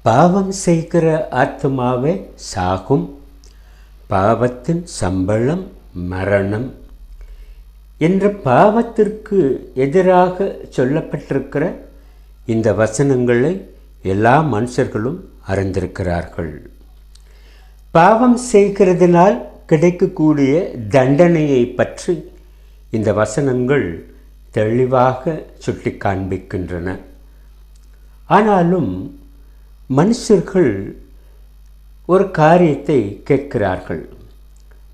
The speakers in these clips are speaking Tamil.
பாவம் செய்கிற ஆத்மாவே சாகும், பாவத்தின் சம்பளம் மரணம் என்ற பாவத்திற்கு எதிராக சொல்லப்பட்டிருக்கிற இந்த வசனங்களை எல்லா மனுஷர்களும் அறிந்திருக்கிறார்கள். பாவம் செய்கிறதினால் கிடைக்கக்கூடிய தண்டனையை பற்றி இந்த வசனங்கள் தெளிவாக சுட்டி காண்பிக்கின்றன. ஆனாலும் மனுஷர்கள் ஒரு காரியத்தை கேட்கிறார்கள்.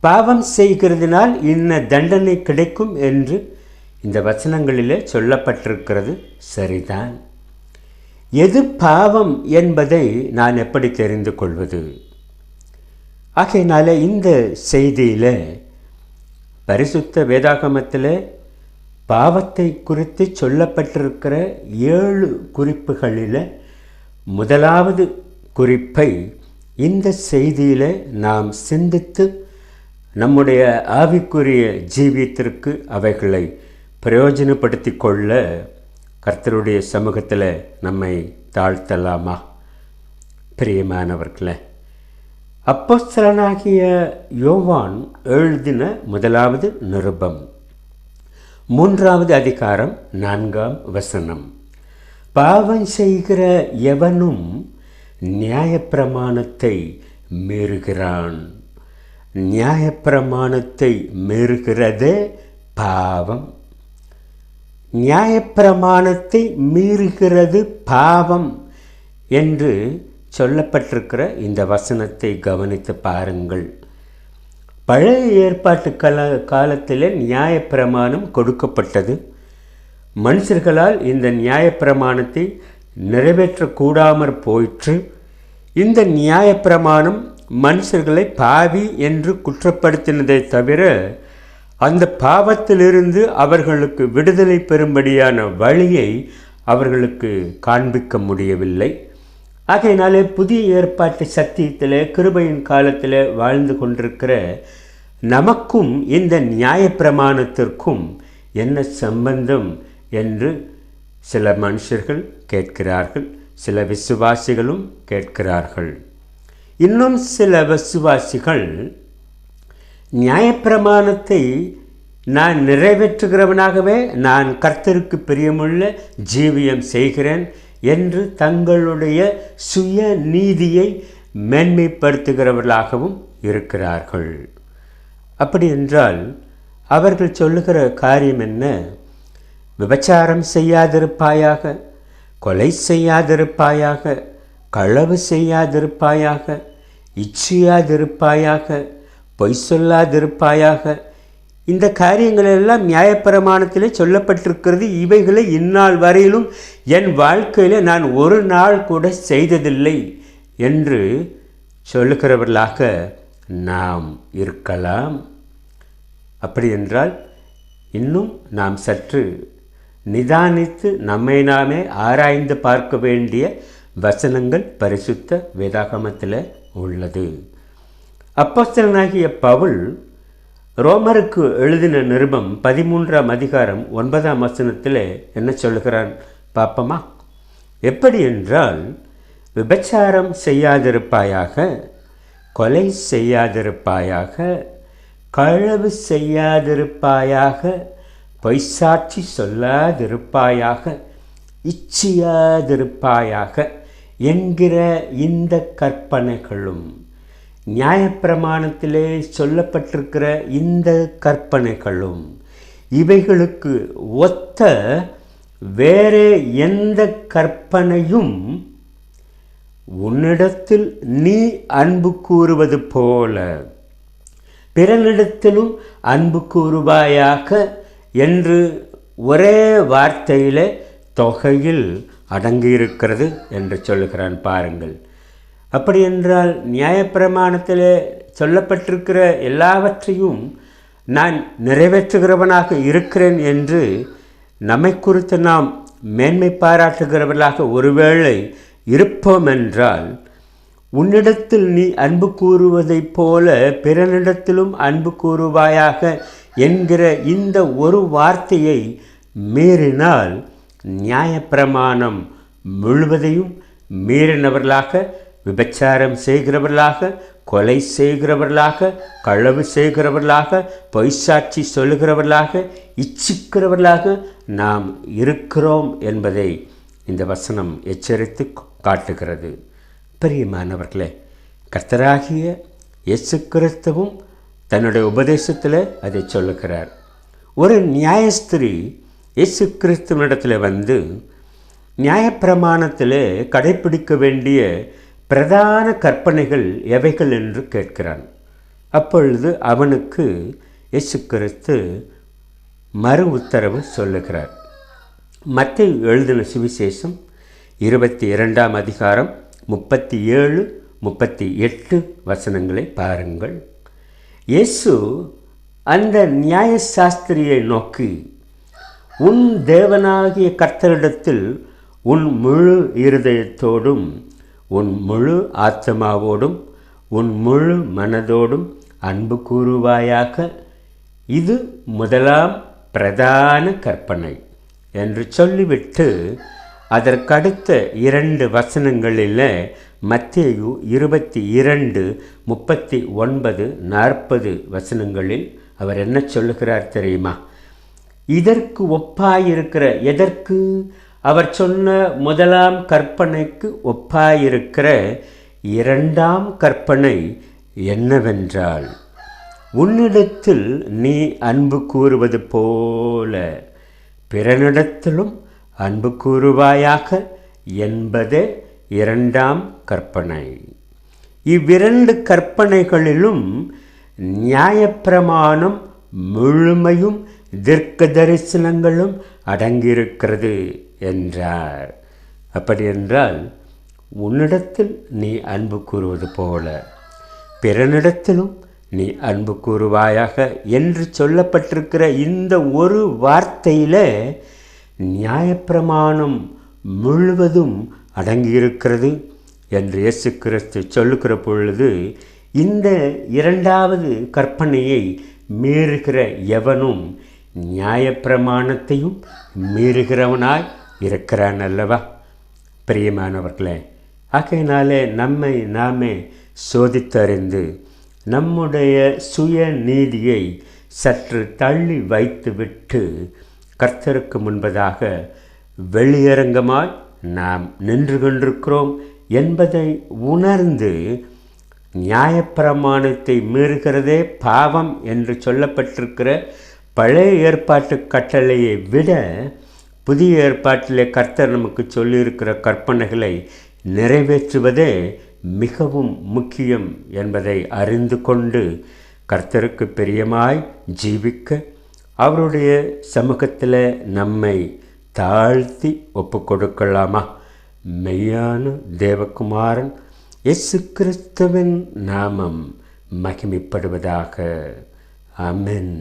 பாவம் செய்கிறதினால் இன்ன தண்டனை கிடைக்கும் என்று இந்த வசனங்களிலே சொல்லப்பட்டிருக்கிறது சரிதான். எது பாவம் என்பதை நான் எப்படி தெரிந்து கொள்வது? ஆகையினால இந்த செய்தியில் பரிசுத்த வேதாகமத்தில் பாவத்தை குறித்து சொல்லப்பட்டிருக்கிற 7 குறிப்புகளில் முதலாவது குறிப்பை இந்த செய்தியில் நாம் சிந்தித்து நம்முடைய ஆவிக்குரிய ஜீவியத்திற்கு அவைகளை பிரயோஜனப்படுத்தி கொள்ள கர்த்தருடைய சமூகத்தில் நம்மை தாழ்த்தலாமா? பிரியமானவர்களே, அப்போஸ்தலனாகிய யோவான் எழுதின முதலாவது நிருபம் 3வது அதிகாரம் 4ஆம் வசனம். பாவம் செய்கிற எவனும் நியாயப்பிரமாணத்தை மீறுகிறான். நியாயப்பிரமாணத்தை மீறுகிறதே பாவம். நியாயப்பிரமாணத்தை மீறுகிறது பாவம் என்று சொல்லப்பட்டிருக்கிற இந்த வசனத்தை கவனித்து பாருங்கள். பழைய ஏற்பாட்டு காலத்தில் நியாயப்பிரமாணம் கொடுக்கப்பட்டது. மனுஷர்களால் இந்த நியாயப்பிரமாணத்தை நிறைவேற்றக்கூடாமற் போயிற்று. இந்த நியாயப்பிரமாணம் மனுஷர்களை பாவி என்று குற்றப்படுத்தினதை தவிர அந்த பாவத்திலிருந்து அவர்களுக்கு விடுதலை பெறும்படியான வழியை அவர்களுக்கு காண்பிக்க முடியவில்லை. ஆகையினாலே புதிய ஏற்பாட்டு சத்தியத்தில் கிருபையின் காலத்தில் வாழ்ந்து கொண்டிருக்கிற நமக்கும் இந்த நியாயப்பிரமாணத்திற்கும் என்ன சம்பந்தம் என்று சில மனுஷர்கள் கேட்கிறார்கள், சில விசுவாசிகளும் கேட்கிறார்கள். இன்னும் சில விசுவாசிகள் நியாயப்பிரமாணத்தை நான் நிறைவேற்றுகிறவனாகவே நான் கர்த்தருக்கு பிரியமுள்ள ஜீவியம் செய்கிறேன் என்று தங்களுடைய சுய நீதியை மேன்மைப்படுத்துகிறவர்களாகவும் இருக்கிறார்கள். அப்படி என்றால் அவர்கள் சொல்லுகிற காரியம் என்ன? விபச்சாரம் செய்யாதிருப்பாயாக, கொலை செய்யாதிருப்பாயாக, களவு செய்யாதிருப்பாயாக, இச்சியாதிருப்பாயாக, பொய் சொல்லாதிருப்பாயாக, இந்த காரியங்களெல்லாம் நியாயப்பிரமாணத்திலே சொல்லப்பட்டிருக்கிறது. இவைகளை இந்நாள் வரையிலும் என் வாழ்க்கையில் நான் ஒரு நாள் கூட செய்ததில்லை என்று சொல்லுகிறவர்களாக நாம் இருக்கலாம். அப்படி என்றால் இன்னும் நாம் சற்று நிதானித்து நம்மை நாமே ஆராய்ந்து பார்க்க வேண்டிய வசனங்கள் பரிசுத்த வேதாகமத்தில் உள்ளது. அப்போஸ்தலனாகிய பவுல் ரோமருக்கு எழுதின நிருபம் 13ஆம் அதிகாரம் 9ஆம் வசனத்தில் என்ன சொல்கிறான் பாப்பமா? எப்படி என்றால், விபச்சாரம் செய்யாதிருப்பாயாக, கொலை செய்யாதிருப்பாயாக, களவு செய்யாதிருப்பாயாக, பொய்சாட்சி சொல்லாதிருப்பாயாக, இச்சியாதிருப்பாயாக என்கிற இந்த கற்பனைகளும், நியாயப்பிரமாணத்திலே சொல்லப்பட்டிருக்கிற இந்த கற்பனைகளும், இவைகளுக்கு ஒத்த வேறு எந்த கற்பனையும் உன்னிடத்தில் நீ அன்பு கூறுவது போல பிறனிடத்திலும் அன்பு கூறுவாயாக என்று ஒரே வார்த்தையிலே தொகையில் அடங்கியிருக்கிறது என்று சொல்லுகிறான் பாருங்கள். அப்படி என்றால் நியாயப்பிரமாணத்தில் சொல்லப்பட்டிருக்கிற எல்லாவற்றையும் நான் நிறைவேற்றுகிறவனாக இருக்கிறேன் என்று நம்மை குறித்து நாம் மேன்மை பாராட்டுகிறவர்களாக ஒருவேளை இருப்போம் என்றால், உன்னிடத்தில் நீ அன்பு கூறுவதைப் போல பிறனிடத்திலும் அன்பு கூறுவாயாக என்கிற இந்த ஒரு வார்த்தையை மீறினால் நியாயப்பிரமாணம் முழுவதையும் மீறினவர்களாக, விபச்சாரம் செய்கிறவர்களாக, கொலை செய்கிறவர்களாக, களவு செய்கிறவர்களாக, பொய்சாட்சி சொல்லுகிறவர்களாக, இச்சிக்கிறவர்களாக நாம் இருக்கிறோம் என்பதை இந்த வசனம் எச்சரித்து காட்டுகிறது. பிரியமானவர்களே, கர்த்தராகிய இயேசு கிறிஸ்துவும் தன்னுடைய உபதேசத்தில் அதை சொல்லுகிறார். ஒரு நியாயஸ்திரி இயேசு கிறிஸ்துவனிடத்தில் வந்து நியாயப்பிரமாணத்தில் கடைப்பிடிக்க வேண்டிய பிரதான கற்பனைகள் எவைகள் என்று கேட்கிறான். அப்பொழுது அவனுக்கு இயேசு கிறிஸ்து மறு உத்தரவு சொல்லுகிறார். மத்தேயு எழுதின சுவிசேஷம் 22ஆம் அதிகாரம் 37, 38 வசனங்களை பாருங்கள். இயேசு அந்த நியாயசாஸ்திரியை நோக்கி, உன் தேவனாகிய கர்த்தரிடத்தில் உன் முழு இருதயத்தோடும், உன் முழு ஆத்மாவோடும், உன் முழு மனதோடும் அன்பு கூறுவாயாக. இது முதலாம் பிரதான கற்பனை என்று சொல்லிவிட்டு அதற்கடுத்த 2 வசனங்களில் மத்தேயு 22, 39, 40 வசனங்களில் அவர் என்ன சொல்லுகிறார் தெரியுமா? இதற்கு ஒப்பாயிருக்கிற, எதற்கு? அவர் சொன்ன முதலாம் கற்பனைக்கு ஒப்பாயிருக்கிற 2ஆம் கற்பனை என்னவென்றால், உன்னிடத்தில் நீ அன்பு கூறுவது போல பிறனிடத்திலும் அன்பு கூறுவாயாக என்பதே 2ஆம் கற்பனை. இவ்விரண்டு கற்பனைகளிலும் நியாயப்பிரமாணம் முழுமையும் தீர்க்க தரிசனங்களும் அடங்கியிருக்கிறது என்றார். அப்படி என்றால், உன்னிடத்தில் நீ அன்பு கூறுவது போல பிறனிடத்திலும் நீ அன்பு கூறுவாயாக என்று சொல்லப்பட்டிருக்கிற இந்த ஒரு வார்த்தையில் நியாயப்பிரமாணம் முழுவதும் அடங்கியிருக்கிறது என்று இயேசு கிறிஸ்து சொல்லுகிற பொழுது, இந்த 2வது கற்பனையை மீறுகிற எவனும் நியாயப்பிரமாணத்தையும் மீறுகிறவனாய் இருக்கிறான் அல்லவா? பிரியமானவர்களே, ஆகையினாலே நம்மை நாமே சோதித்தறிந்து நம்முடைய சுய நீதியை சற்று தள்ளி வைத்துவிட்டு கர்த்தருக்கு முன்பதாக வெளியரங்கமாய் நாம் நின்று கொண்டிருக்கிறோம் என்பதை உணர்ந்து, நியாயப்பிரமாணத்தை மீறுகிறதே பாவம் என்று சொல்லப்பட்டிருக்கிற பழைய ஏற்பாட்டு கட்டளையை விட புதிய ஏற்பாட்டிலே கர்த்தர் நமக்கு சொல்லியிருக்கிற கற்பனைகளை நிறைவேற்றுவதே மிகவும் முக்கியம் என்பதை அறிந்து கொண்டு கர்த்தருக்கு பிரியமாய் ஜீவிக்க அவருடைய சமூகத்தில் நம்மை தாழ்த்தி ஒப்பு கொடுக்கலாமா? மெய்யான தேவகுமாரன் இயேசு கிறிஸ்துவின் நாமம் மகிமைப்படுவதாக. ஆமென்.